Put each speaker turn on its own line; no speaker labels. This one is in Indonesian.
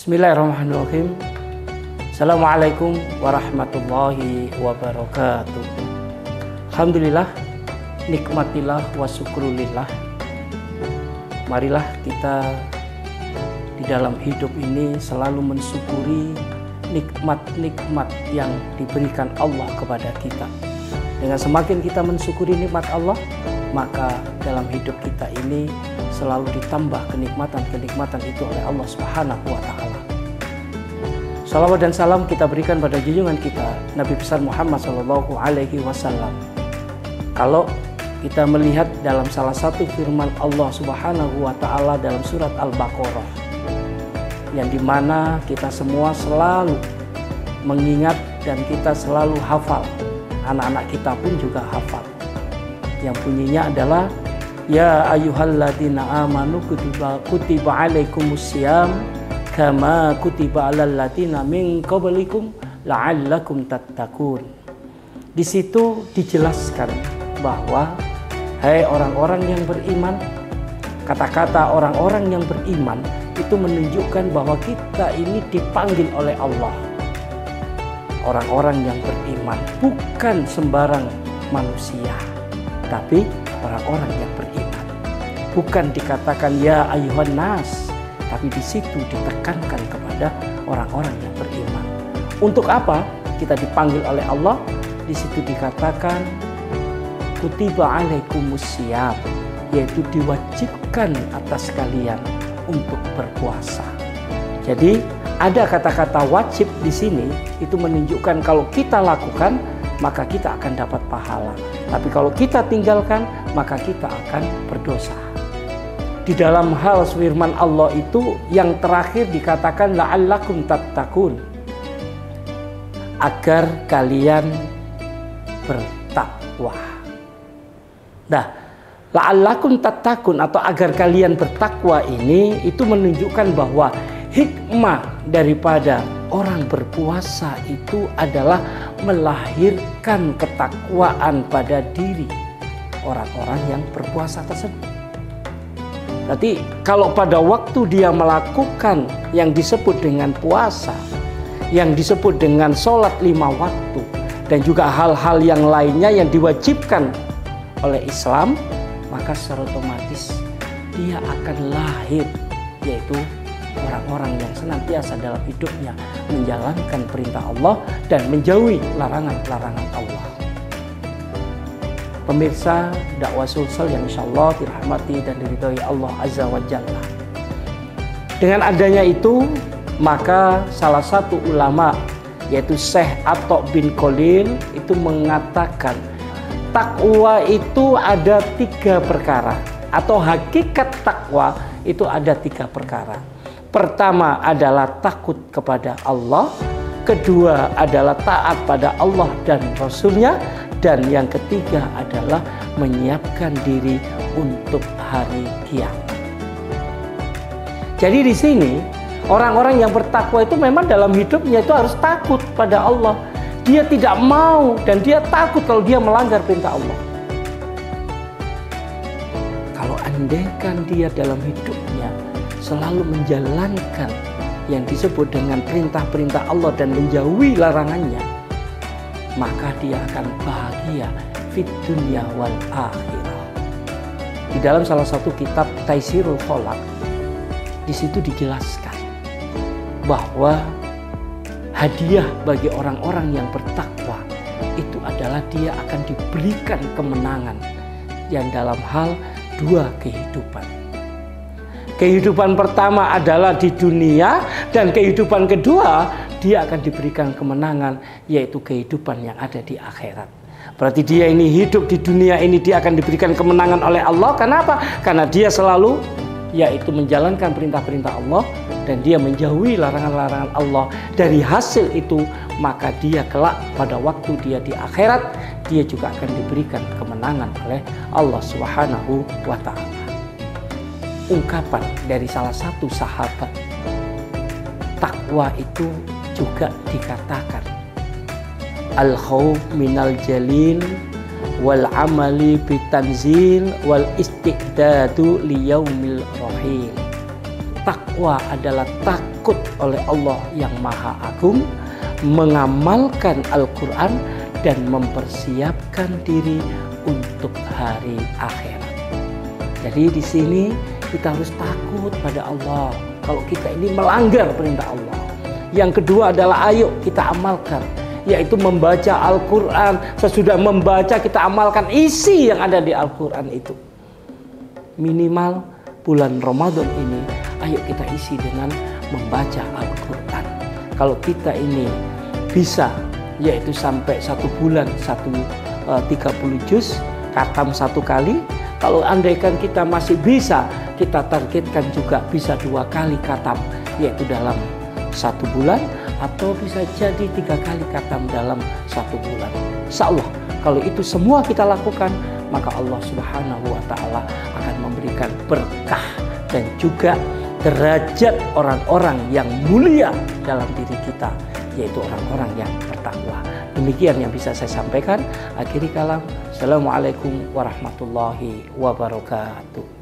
Bismillahirrahmanirrahim. Assalamualaikum warahmatullahi wabarakatuh. Alhamdulillah, nikmatillah wa syukrulillah. Marilah kita di dalam hidup ini selalu mensyukuri nikmat-nikmat yang diberikan Allah kepada kita. Dengan semakin kita mensyukuri nikmat Allah, maka dalam hidup kita ini selalu ditambah kenikmatan-kenikmatan itu oleh Allah Subhanahu wa Ta'ala. Salawat dan salam kita berikan pada junjungan kita Nabi besar Muhammad Sallallahu Alaihi Wasallam. Kalau kita melihat dalam salah satu firman Allah Subhanahu wa Ta'ala dalam surat Al-Baqarah, yang dimana kita semua selalu mengingat dan kita selalu hafal, anak-anak kita pun juga hafal, yang bunyinya adalah ya ayyuhalladzina amanu kutiba alaikumusiyam kama kutiba alal ladzina min qablikum la'allakum tattaqun. Di situ dijelaskan bahwa hai orang-orang yang beriman, kata-kata orang-orang yang beriman itu menunjukkan bahwa kita ini dipanggil oleh Allah. Orang-orang yang beriman bukan sembarang manusia, tapi orang-orang yang beriman. Bukan dikatakan ya ayyuhan nas, tapi di situ ditekankan kepada orang-orang yang beriman. Untuk apa kita dipanggil oleh Allah? Di situ dikatakan kutiba alaikumusiyam, yaitu diwajibkan atas kalian untuk berpuasa. Jadi ada kata-kata wajib di sini, itu menunjukkan kalau kita lakukan maka kita akan dapat pahala. Tapi kalau kita tinggalkan maka kita akan berdosa. Di dalam hal firman Allah itu yang terakhir dikatakan la'allakum tattaqun, agar kalian bertakwa. Nah, la'allakum tattaqun atau agar kalian bertakwa ini itu menunjukkan bahwa hikmah daripada orang berpuasa itu adalah melahirkan ketakwaan pada diri orang-orang yang berpuasa tersebut. Berarti kalau pada waktu dia melakukan yang disebut dengan puasa, yang disebut dengan sholat 5 waktu, dan juga hal-hal yang lainnya yang diwajibkan oleh Islam, maka secara otomatis dia akan lahir, yaitu orang-orang yang senantiasa dalam hidupnya menjalankan perintah Allah dan menjauhi larangan-larangan Allah. Pemirsa dakwah Sulsel yang insyaallah dirahmati dan diridhoi Allah Azza wa Jalla. Dengan adanya itu, maka salah satu ulama yaitu Syekh Atta bin Khalil itu mengatakan takwa itu ada 3 perkara, atau hakikat takwa itu ada 3 perkara. Pertama adalah takut kepada Allah, kedua adalah taat pada Allah dan Rasulnya, dan yang ketiga adalah menyiapkan diri untuk hari kiamat. Jadi di sini orang-orang yang bertakwa itu memang dalam hidupnya itu harus takut pada Allah. Dia tidak mau dan dia takut kalau dia melanggar perintah Allah. Kalau andaikan dia dalam hidupnya selalu menjalankan yang disebut dengan perintah-perintah Allah dan menjauhi larangannya, maka dia akan bahagia fid dunya wal akhirah. Di dalam salah satu kitab Taisirul Kholaq, di situ dijelaskan bahwa hadiah bagi orang-orang yang bertakwa itu adalah dia akan diberikan kemenangan yang dalam hal 2 kehidupan. Kehidupan pertama adalah di dunia, dan kehidupan kedua dia akan diberikan kemenangan, yaitu kehidupan yang ada di akhirat. Berarti dia ini hidup di dunia ini dia akan diberikan kemenangan oleh Allah. Kenapa? Karena dia selalu yaitu menjalankan perintah-perintah Allah dan dia menjauhi larangan-larangan Allah. Dari hasil itu maka dia kelak pada waktu dia di akhirat dia juga akan diberikan kemenangan oleh Allah Subhanahu wa Ta'ala. Ungkapan dari salah satu sahabat, takwa itu juga dikatakan al-khawf minal jalil wal amali bitanzil wal istiqdadu liyaumil rahim. Takwa adalah takwa takut oleh Allah yang Maha Agung, mengamalkan Al-Quran, dan mempersiapkan diri untuk hari akhirat. Jadi di sini kita harus takut pada Allah kalau kita ini melanggar perintah Allah. Yang kedua adalah ayo kita amalkan, yaitu membaca Al-Quran. Sesudah membaca kita amalkan isi yang ada di Al-Quran itu. Minimal bulan Ramadan ini ayo kita isi dengan membaca Al-Quran. Kalau kita ini bisa, yaitu sampai 1 bulan 30 juz, khatam 1 kali. Kalau andaikan kita masih bisa, kita targetkan juga bisa 2 kali khatam, yaitu dalam 1 bulan, atau bisa jadi 3 kali khatam dalam 1 bulan. Insya Allah kalau itu semua kita lakukan, maka Allah Subhanahu wa Ta'ala akan memberikan berkah dan juga derajat orang-orang yang mulia dalam diri kita, yaitu orang-orang yang bertakwa. Demikian yang bisa saya sampaikan. Akhiri kalam, Assalamualaikum warahmatullahi wabarakatuh.